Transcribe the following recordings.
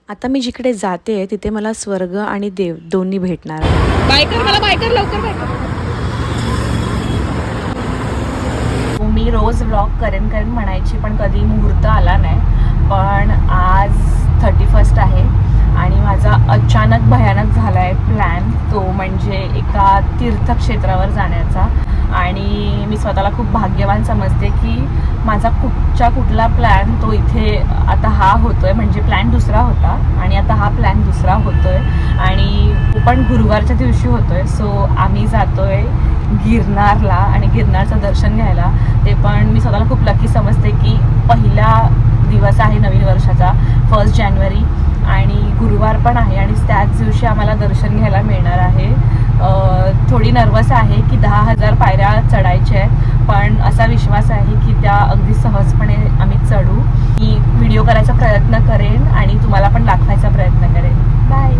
आता मी जिकडे जाते तिथे मला स्वर्ग आणि देव दोन्ही भेटणार आहे. बायकर मला बायकर लवकर बायकर. मी रोज व्लॉग करेन म्हणायची पण कधी मुहूर्त आला नाही. पण आज 31 आहे आणि माझा अचानक भयानक झाला आहे प्लॅन. तो म्हणजे एका तीर्थक्षेत्रावर जाण्याचा. आणि मी स्वतःला खूप भाग्यवान समजते की माझा कुठला प्लॅन तो इथे आता हा होतोय. म्हणजे प्लॅन दुसरा होता आणि आता हा प्लॅन दुसरा होतोय आणि तो पण गुरुवारच्या दिवशी होतोय. सो आम्ही जातोय गिरनारला आणि गिरनारचं दर्शन घ्यायला. ते पण मी स्वतःला खूप लकी समजते की पहिला दिवस आहे नवीन वर्षाचा 1 जानेवारी आणि गुरुवार पण आहे आणि त्याच दिवशी आम्हाला दर्शन घ्यायला मिळणार आहे. थोडी नर्वस आहे की 10,000 पायऱ्या चढायच्या आहेत पण असा विश्वास आहे की त्या अगदी सहजपणे आम्ही चढू. मी व्हिडिओ करायचा प्रयत्न करेन आणि तुम्हाला पण दाखवायचा प्रयत्न करेन. बाय.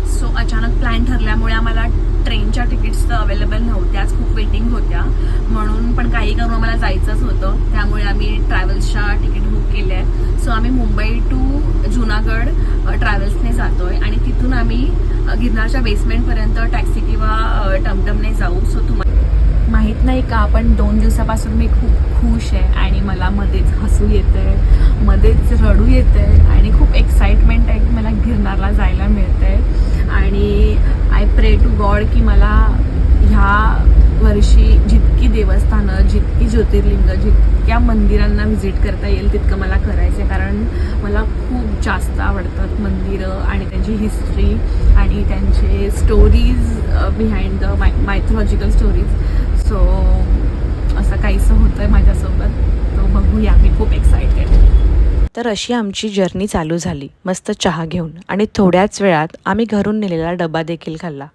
सो अचानक प्लॅन ठरल्यामुळे आम्हाला ट्रेनच्या तिकीट्स तर अवेलेबल नव्हत्याच, खूप वेटिंग होत्या. म्हणून पण काही करून आम्हाला जायचंच होतं. त्यामुळे आम्ही ट्रॅव्हल्सच्या तिकीट बुक केले आहे. सो आम्ही मुंबई टू जुनागड ट्रॅव्हल्सने जातो आहे आणि तिथून आम्ही गिरनारच्या बेसमेंटपर्यंत टॅक्सी किंवा टमटमने जाऊ. सो तुम्हाला माहीत नाही का पण 2 दिवसापासून मी खूप खुश आहे आणि मला मध्येच हसू येतं आहे, मध्येच रडू येतं आहे आणि खूप एक्साइटमेंट आहे की मला गिरनारला जायला मिळतं आहे. आणि आय प्रे टू गॉड की मला ह्या वर्षी जितकी देवस्थानं, जितकी ज्योतिर्लिंग, जितक्या मंदिरांना व्हिजिट करता येईल तितकं मला करायचं आहे. कारण मला खूप जास्त आवडतात मंदिरं आणि त्यांची हिस्ट्री आणि त्यांचे stories behind the mythological stories. So असं काहीसं होतं आहे माझ्यासोबत. तो बघूया, मी खूप एक्सायटेड. तर अशी आमची जर्नी चालू झाली मस्त चहा घेऊन आणि थोड्याच वेळात आम्ही घरून नेलेला डबा देखील खाल्ला.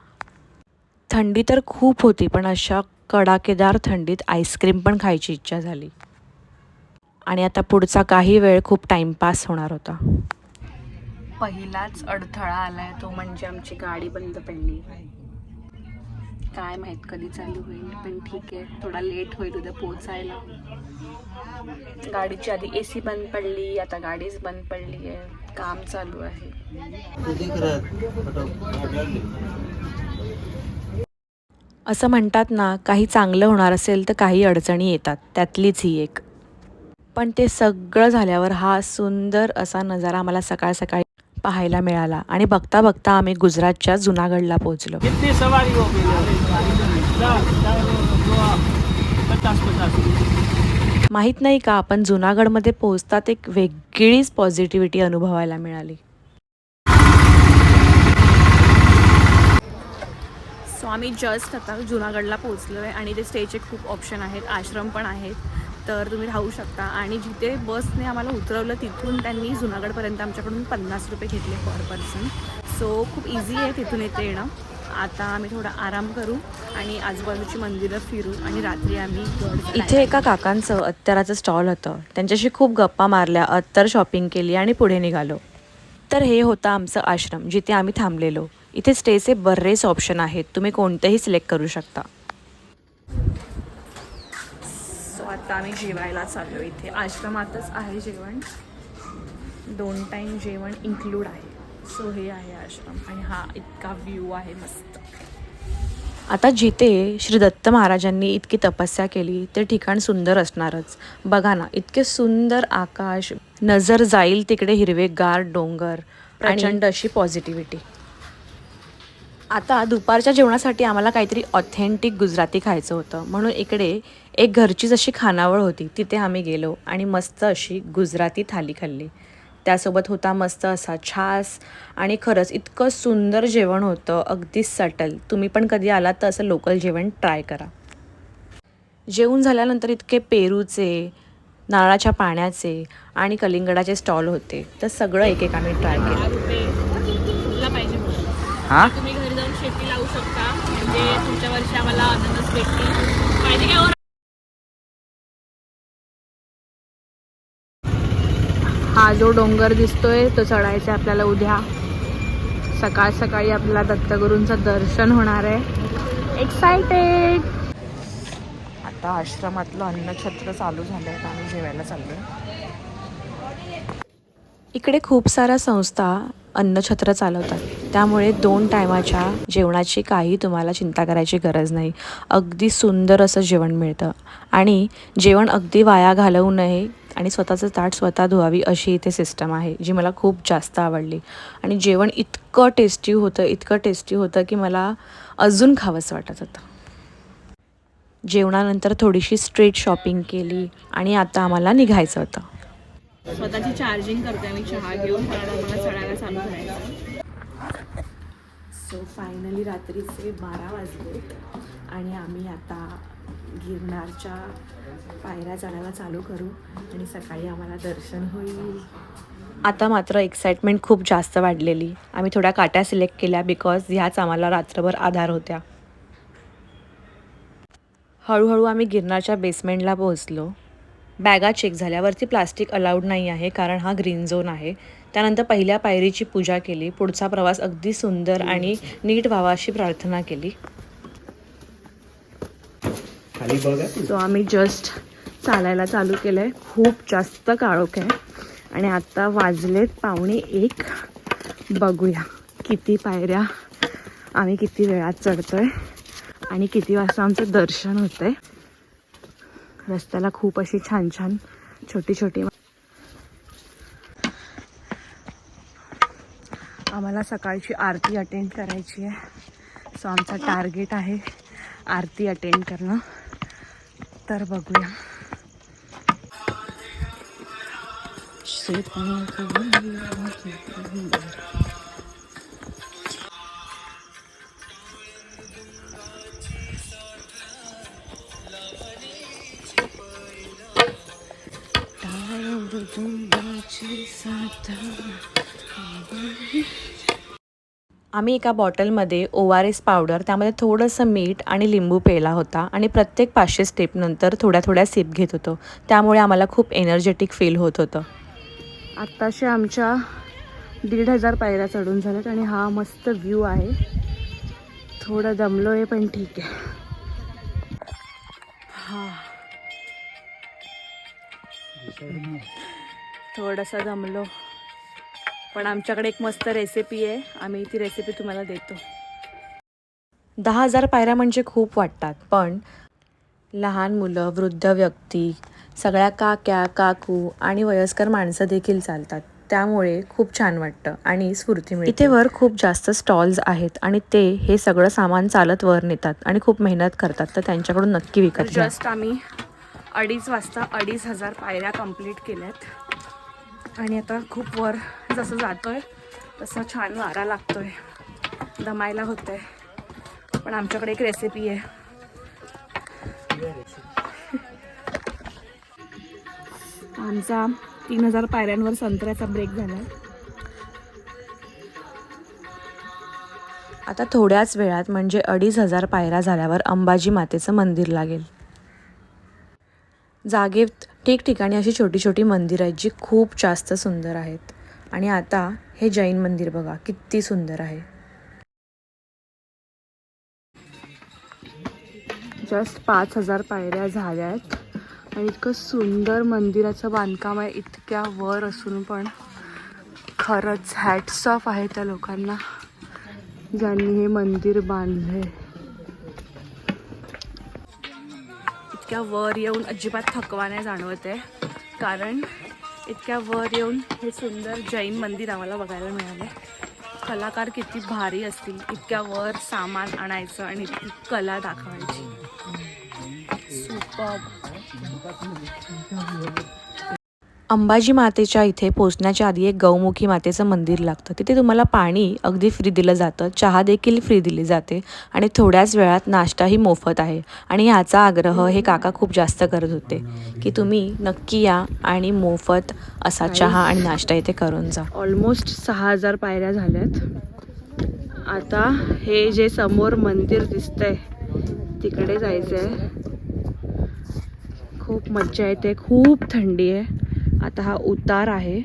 थंडी तर खूप होती पण अशा कडाकेदार थंडीत आईस्क्रीम पण खायची इच्छा झाली. आणि आता पुढचा काही वेळ खूप टाईमपास होणार होता. पहिलाच अडथळा आलाय तो म्हणजे आमची गाडी बंद पडली. काय माहित कधी चालू होईल पण ठीक आहे, थोडा लेट होईल उद्या पोचायला. गाडीची आधी AC बंद पडली, आता गाडीच बंद पडली आहे. काम चालू आहे. असं म्हणतात ना, काही चांगलं होणार असेल तर काही अडचणी येतात, त्यातलीच ही एक. पण ते सगळं झाल्यावर हा सुंदर असा नजारा आम्हाला सकाळ सकाळी पाहायला मिळाला आणि बघता बघता आम्ही गुजरातच्या जुनागडला पोहोचलो. माहीत नाही का पण जुनागडमध्ये पोहोचतात एक वेगळीच पॉझिटिव्हिटी अनुभवायला मिळाली. सो आम्ही जस्ट आता जुनागडला पोहोचलो आहे आणि ते स्टेचे खूप ऑप्शन आहेत, आश्रम पण आहेत, तर तुम्ही राहू शकता. आणि जिथे बसने आम्हाला उतरवलं तिथून त्यांनी जुनागडपर्यंत आमच्याकडून 50 रुपये घेतले पर पर्सन. सो खूप इझी आहे तिथून इथे येणं. आता आम्ही थोडा आराम करू आणि आजूबाजूची मंदिरं फिरू आणि रात्री आम्ही इथे एका काकांचं अत्तराचं स्टॉल होतं. त्यांच्याशी खूप गप्पा मारल्या, अत्तर शॉपिंग केली आणि पुढे निघालो. तर हे होतं आमचं आश्रम जिथे आम्ही थांबलेलो. इथे स्टेचे बरेच ऑप्शन आहेत, तुम्ही कोणतेही सिलेक्ट करू शकता. सो आता आम्ही जेवायला चाललो. इथे आश्रमातच आहे जेवण, 2 टाईम जेवण इन्क्लूड आहे. सो हे आहे आश्रम आणि हा इतका व्ह्यू आहे मस्त. आता जिथे श्री दत्त महाराजांनी इतकी तपस्या केली ते ठिकाण सुंदर असणारच. बघा ना, इतके सुंदर आकाश, नजर जाईल तिकडे हिरवेगार डोंगर, प्रचंड अशी पॉझिटिव्हिटी. आता दुपारच्या जेवणासाठी आम्हाला काहीतरी ऑथेंटिक गुजराती खायचं होतं म्हणून इकडे एक घरचीच अशी खानावळ होती, तिथे आम्ही गेलो आणि मस्त अशी गुजराती थाली खाल्ली. त्यासोबत होता मस्त असा छास आणि खरंच इतकं सुंदर जेवण होतं, अगदी सटल. तुम्ही पण कधी आलात तर असं लोकल जेवण ट्राय करा. जेवून झाल्यानंतर इतके पेरूचे, नारळाच्या पाण्याचे आणि कलिंगडाचे स्टॉल होते, तर सगळं एक आम्ही ट्राय केलं. हां, तुम्ही घरी जाऊन शेती लावू शकता म्हणजे पुढच्या वर्षी आम्हाला अननस भेटतील. पाहिजे काय? हा जो डोंगर दिसतोय तो चढायचा आपल्याला उद्या. सकाळ सकाळी आपल्याला दत्तगुरूंचं दर्शन होणार आहे. एक्सायटेड. आता आश्रमातलं अन्नछत्र चालू झालं आहे, आम्ही जेवायला चाललो. इकडे खूप साऱ्या संस्था अन्नछत्र चालवतात, त्यामुळे 2 टायमाच्या जेवणाची काही तुम्हाला चिंता करायची गरज नाही. अगदी सुंदर असं जेवण मिळतं आणि जेवण अगदी वाया घालवू नये आणि स्वतःचं ताट स्वतः धुवावी अशी इथे सिस्टम आहे, जी मला खूप जास्त आवडली. आणि जेवण इतकं टेस्टी होतं की मला अजून खावंसं वाटत होतं. जेवणानंतर थोडीशी स्ट्रीट शॉपिंग केली आणि आता आम्हाला निघायचं होतं. स्वतःची चार्जिंग करते मी चहा घेऊन, कारण मला चढायला चालू करायचं. सो फायनली रात्रीचे 12 वाजले आणि आम्ही आता गिरनारच्या पायऱ्या चढायला चालू करू आणि सकाळी आम्हाला दर्शन होईल. आता मात्र एक्साइटमेंट खूप जास्त वाढलेली. आम्ही थोड्या काट्या सिलेक्ट केल्या बिकॉज ह्याच आम्हाला रात्रभर आधार होत्या. हळूहळू आम्ही गिरनारच्या बेसमेंटला पोहोचलो. बॅगा चेक झाल्यावरती प्लास्टिक अलाउड नाही आहे, कारण हा ग्रीन झोन आहे. त्यानंतर पहिल्या पायरीची पूजा केली. पुढचा प्रवास अगदी सुंदर आणि नीट व्हावा अशी प्रार्थना केली. सो आम्ही जस्ट चालायला चालू केलं आहे. खूप जास्त काळोख आहे आणि आता वाजलेत 1:15. बघूया किती पायऱ्या आम्ही किती वेळात चढतोय आणि किती वाजता आमचं दर्शन होतंय. रस्त्याला खूप अशी छान छान छोटी छोटी. आम्हाला सकाळची आरती अटेंड करायची आहे. सो आमचा टार्गेट आहे आरती अटेंड करणं. तर बघूया. आम्ही एका बॉटलमध्ये ORS पावडर, त्यामध्ये थोडंसं मीठ आणि लिंबू पेला होता आणि प्रत्येक 500 स्टेपनंतर थोड्या थोड्या सिप घेत होतो. त्यामुळे आम्हाला खूप एनर्जेटिक फील होत होतं. आत्ताशे आमच्या 1,500 पायऱ्या चढून झाल्यात आणि हा मस्त व्ह्यू आहे. थोडं दमलो आहे पण ठीक आहे. थोडंसं दमलो, पण आमच्याकडे एक मस्त रेसिपी आहे. आम्ही ती रेसिपी तुम्हाला देतो. 10,000 पायऱ्या म्हणजे खूप वाटतात, पण लहान मुलं, वृद्ध व्यक्ती, सगळ्या काक्या, काकू आणि वयस्कर माणसं देखील चालतात. त्यामुळे खूप छान वाटतं आणि स्फूर्ती मिळते. इथे वर खूप जास्त स्टॉल्स आहेत आणि ते हे सगळं सामान चालत वर नेतात आणि खूप मेहनत करतात. तर त्यांच्याकडून नक्की विकत घ्या. जस्ट आम्ही 2:30 वाजता 2,500 पायऱ्या कंप्लीट केल्यात आणि आता खूप वर जसं जातोय तसं छान वारा लागतोय, दमायला होतंय. पण आमच्याकडे एक रेसिपी आहे. आमचा 3,000 पायऱ्यांवर संत्र्याचा ब्रेक झाला. आता थोड्याच वेळात म्हणजे 2,500 पायऱ्या झाल्यावर अंबाजी मातेचं मंदिर लागेल. जागेत ठिकठिकाणी अशी छोटी छोटी मंदिरं आहेत जी खूप जास्त सुंदर आहेत. आणि आता हे जैन मंदिर बघा किती सुंदर आहे. जस्ट 5,000 पायऱ्या झाल्यात आणि इतकं सुंदर मंदिराचं बांधकाम आहे. इतक्या वर असून पण खरंच हॅट्स ऑफ आहे त्या लोकांना ज्यांनी हे मंदिर बांधले. इतक्या वर येऊन अजिबात थकवा नाही जाणवत आहे, कारण इतक्या वर येऊन हे सुंदर जैन मंदिर आम्हाला बघायला मिळाले. कलाकार किती भारी असतील, इतक्या वर सामान आणायचं आणि इतकी कला दाखवायची. सुपर्ब. अंबाजी मातेच्या इथे पोचण्याच्या आधी एक गौमुखी मातेचं मंदिर लागतं. तिथे तुम्हाला पाणी अगदी फ्री दिलं जातं, चहा देखील फ्री दिली जाते आणि थोड्याच वेळात नाश्ताही मोफत आहे. आणि ह्याचा आग्रह हे काका खूप जास्त करत होते की तुम्ही नक्की या आणि मोफत असा चहा आणि नाश्ता इथे करून जा. ऑलमोस्ट 6,000 पायऱ्या झाल्यात. आता हे जे समोर मंदिर दिसतंय तिकडे जायचं आहे. खूप मज्जा येते, खूप थंडी आहे. आता हा उतार आहे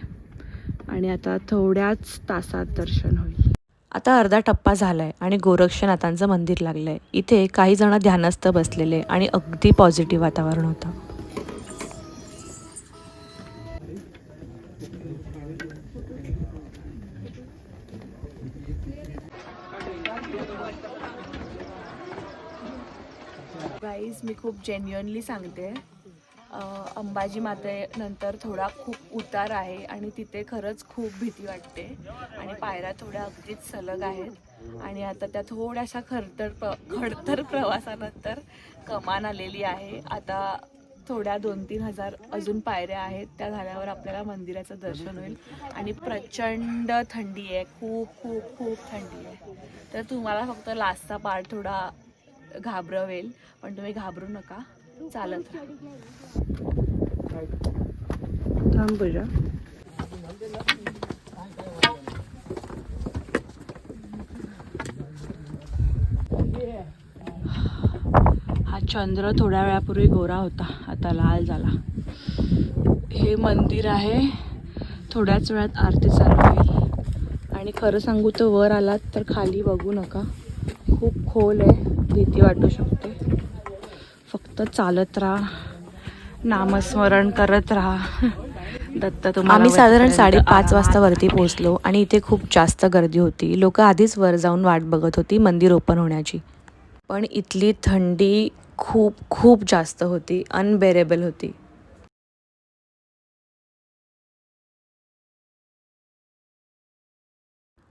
आणि आता थोड्याच तासात दर्शन होईल. आता अर्धा टप्पा झालाय आणि गोरक्षनाथांचं मंदिर लागलंय. इथे काही जण ध्यानस्थ बसलेले आणि अगदी पॉझिटिव्ह वातावरण होतं. गाईज मी खूप जेन्युअनली सांगते, अंबाजी मातेनंतर थोडा खूप उतार आहे आणि तिथे खरंच खूप भीती वाटते आणि पायऱ्या थोड्या अगदीच सलग आहेत आणि आता त्या थोड्याशा खडतर प्रवासानंतर कमान आलेली आहे. आता थोड्या 2-3 हजार अजून पायऱ्या आहेत, त्या झाल्यावर आपल्याला मंदिराचं दर्शन होईल आणि प्रचंड थंडी आहे, खूप खूप खूप थंडी आहे. तर तुम्हाला फक्त लास्टचा पार्ट थोडा घाबरवेल, पण तुम्ही घाबरू नका, चालत राहा. थांब पूजा. हा चंद्र थोड्या वेळापूर्वी गोरा होता, आता लाल झाला. हे मंदिर आहे, थोड्याच वेळात आरती चालू होईल आणि खरं सांगू तर वर आलात तर खाली बघू नका, खूप खोल आहे, भीती वाटू शकते. फक्त चालत राहा, नामस्मरण करत राहा. दत्त तुम्हाला. आम्ही साधारण 5:30 वाजता वरती पोहोचलो आणि इथे खूप जास्त गर्दी होती. लोक आधीच वर जाऊन वाट बघत होती मंदिर ओपन होण्याची. पण इथली थंडी खूप खूप जास्त होती, अनबेरेबल होती.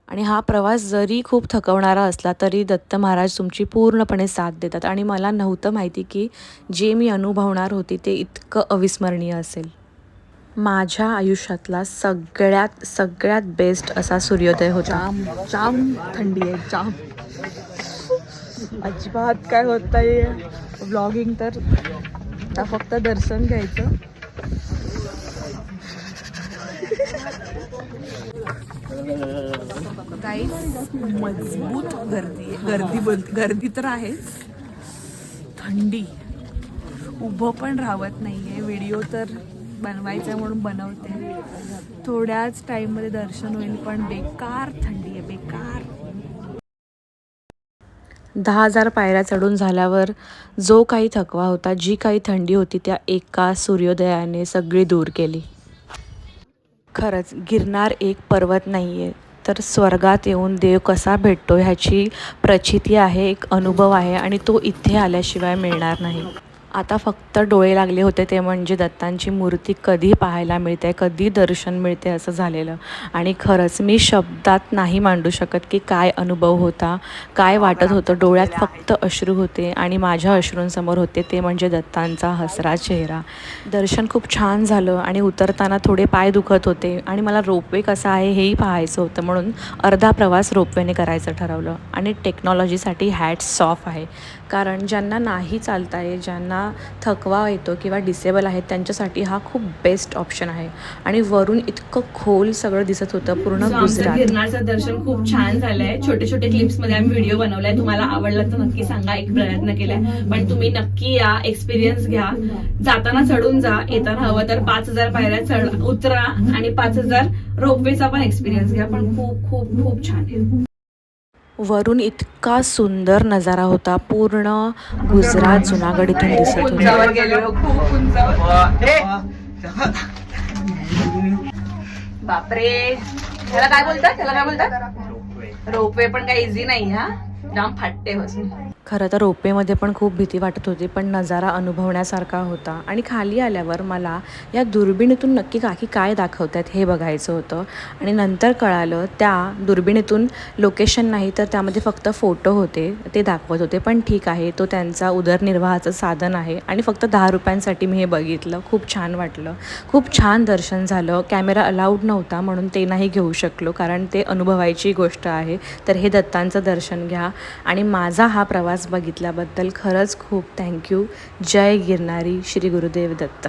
आणि हा प्रवास जरी खूप थकवणारा असला तरी दत्त महाराज तुमची पूर्णपणे साथ देतात आणि मला नव्हतं माहिती की जे मी अनुभवणार होती ते इतकं अविस्मरणीय असेल. माझ्या आयुष्यातला सगळ्यात बेस्ट असा सूर्योदय होता. जाम थंडी आहे, जाम. अजिबात काय होत आहे व्लॉगिंग, तर आता फक्त दर्शन घ्यायचं. काही मजबूत गर्दी तर आहेच, थंडी, उभं पण राहत नाहीये. व्हिडिओ तर बनवायचा म्हणून बनवते, थोड्याच टाइममध्ये दर्शन होईल, पण बेकार थंडी आहे, बेकार. 10,000 पायऱ्या चढून झाल्यावर जो काही थकवा होता, जी काही थंडी होती, त्या एका सूर्योदयाने सगळी दूर केली. खरंच गिरनार एक पर्वत नाही आहे, तर स्वर्गात येऊन देव कसा भेटतो ह्याची प्रचिती आहे, एक अनुभव आहे आणि तो इथे आल्याशिवाय मिळणार नाही. आता फक्त डोळे लागले होते ते म्हणजे दत्तांची मूर्ती कधी पाहायला मिळते, कधी दर्शन मिळते असं झालेलं. आणि खरंच मी शब्दात नाही मांडू शकत की काय अनुभव होता, काय वाटत होतं. डोळ्यात फक्त अश्रू होते आणि माझ्या अश्रूंसमोर होते ते म्हणजे दत्तांचा हसरा चेहरा. दर्शन खूप छान झालं आणि उतरताना थोडे पाय दुखत होते आणि मला रोपवे कसा आहे हेही पाहायचं होतं, म्हणून अर्धा प्रवास रोपवेने करायचं ठरवलं. आणि टेक्नॉलॉजीसाठी हॅट्स ऑफ आहे, कारण ज्यांना नाही चालता आहे, ज्यांना थकवा येतो किंवा डिसेबल आहेत, त्यांच्यासाठी हा खूप बेस्ट ऑप्शन आहे. आणि वरून इतकं खोल सगळं दिसत होतं, पूर्ण गुजरात. गिरनारचं दर्शन खूप छान झालंय. छोटे छोटे क्लिप्समध्ये आम्ही व्हिडिओ बनवलाय, तुम्हाला आवडला तर नक्की सांगा, एक प्रयत्न केलाय. पण तुम्ही नक्की या, एक्सपिरियन्स घ्या. जाताना चढून जा, येताना हवं तर 5,000 पायऱ्या उतरा आणि 5,000 रोपवेचा पण एक्सपिरियन्स घ्या. पण खूप खूप खूप छान आहे. वरून इतका सुंदर नजारा होता, पूर्ण गुजरात जुनागड इथून दिसत होता. बापरे, त्याला काय बोलतात? रोपवे पण काही इझी नाही हा, जाम फाटते बसून. खरं तर रोपवेमध्ये पण खूप भीती वाटत होती, पण नजारा अनुभवण्यासारखा होता. आणि खाली आल्यावर मला या दुर्बिणीतून नक्की काकी काय दाखवत आहेत हे बघायचं होतं. आणि नंतर कळालं त्या दुर्बिणीतून लोकेशन नाही, तर त्यामध्ये फक्त फोटो होते, ते दाखवत होते. पण ठीक आहे, तो त्यांचा उदरनिर्वाहाचं साधन आहे आणि फक्त 10 रुपयांसाठी मी हे बघितलं. खूप छान वाटलं, खूप छान दर्शन झालं. कॅमेरा अलाउड नव्हता म्हणून ते नाही घेऊ शकलो, कारण ते अनुभवायची गोष्ट आहे. तर हे दत्तांचं दर्शन घ्या आणि माझा हा प्रवास बघितल्याबद्दल खरंच खूप थँक्यू. जय गिरनारी, श्री गुरुदेव दत्त.